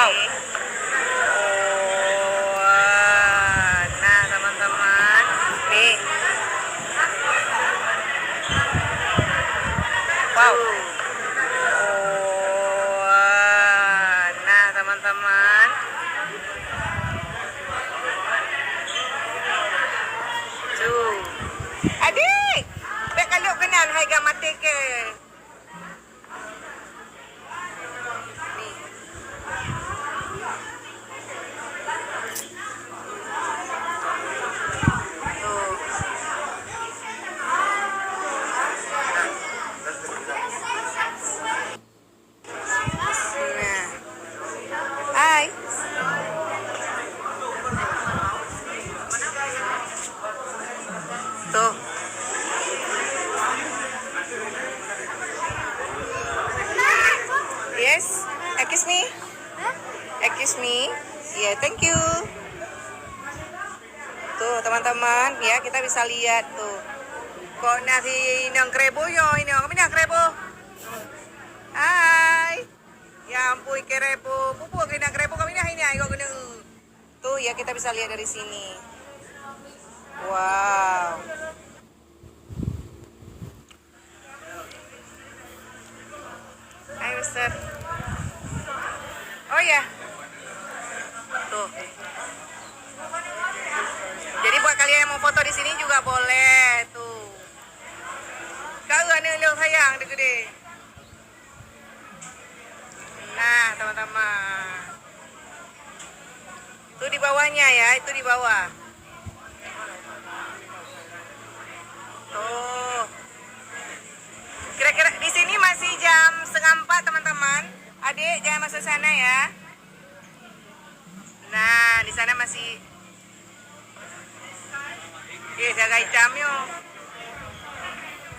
Wow. Nah teman-teman, nih. Wow. Nah teman-teman. Tuh. Adik, tak kalau kenan harga mati ke. Nih. Tuh. Nah. Hai. Tuh. Yes. Excuse me. Excuse me. Yeah, thank you. Tuh teman-teman, ya kita bisa lihat tuh. Kok nasi nang krebo yo ini, kami nang krebo. Hai. Ya ampun krebo, pupuk nang krebo kami nah ini ayo kena. Tuh ya kita bisa lihat dari sini. Wow. Hai Mister. Oh ya. Tuh. Jadi buat kalian yang mau foto di sini juga boleh tuh. Kau anu sayang gede. Nah, teman-teman. Itu di bawahnya ya, itu di bawah. Tuh. Kira-kira di sini masih jam 3:30 teman-teman. Adik jangan masuk sana ya. Nah, di sana masih jaga hitam yuk.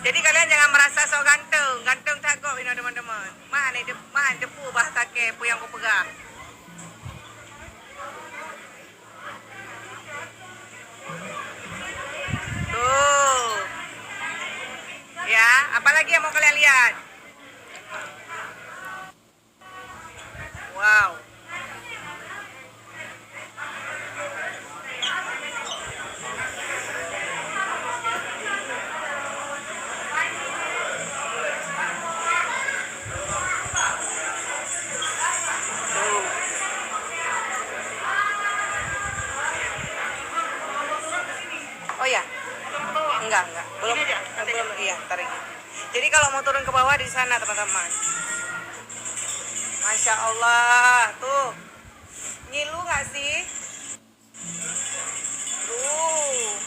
Jadi kalian jangan merasa sok ganteng, ganteng takut ini teman-teman. Mahan depu bahasa ke yang ku pegang. Tuh. Ya, apalagi yang mau kalian lihat? Wow. Oh ya, enggak, belum, iya, tarik. Jadi kalau mau turun ke bawah di sana teman-teman. Masya Allah, tuh, ngilu nggak sih? Tuh,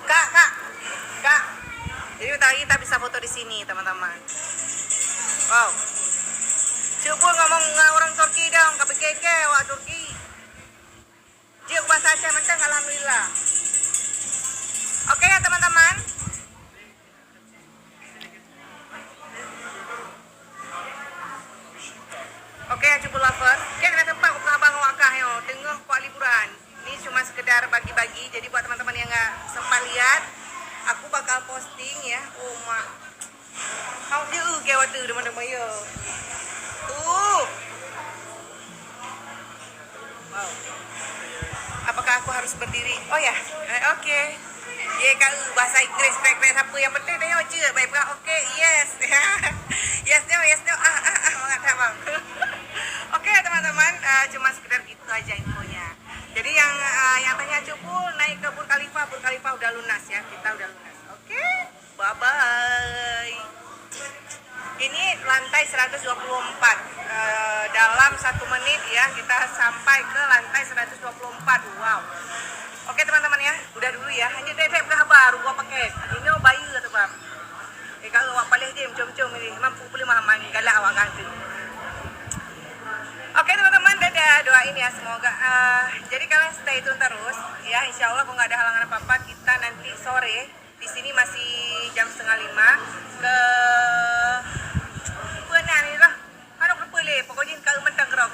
kak. Jadi kita bisa foto di sini teman-teman. Wow. Coba ngomong orang Turki dong, kebekeke wak Turki. Jika bahasa Aceh mentang alhamdulillah. Oke ya teman-teman. Oke ya cupu lover. Kan ada tempat aku abang wakah yo, tengah kuat liburan. Ini cuma sekedar bagi-bagi. Jadi buat teman-teman yang nggak sempat lihat, aku bakal posting ya. Oh mak. Kau jauh kayak waktu teman-teman yo. Tuh. Wow. Apakah aku harus berdiri? Oh ya, oke. Ya kalau bahasa Inggris krek-krek apa yang penting dah je. Baik oke, yes. yes no. Mengatakan bang. Oke teman-teman, cuma sekedar gitu aja infonya. Jadi yang tanya cupu naik ke Burj Khalifa udah lunas ya, kita udah lunas. Oke, bye bye. Ini lantai 124. Dalam 1 menit ya kita sampai ke lantai 124. Wow. Oke teman-teman ya, udah dulu ya. Hanya dek kabar gua pakai. Ini bayi atau bang. Kalau awak paling je macam-macam ini mampu beli mahaman galak awak ganti. Oke teman-teman, dadah, doain ya semoga. Jadi kalian stay tune terus ya. Insya Allah kalau nggak ada halangan apa-apa kita nanti sore di sini masih jam 4:30 ke Benar ni lah. Ano ka pwede? Pokoknya kalau mentang kerap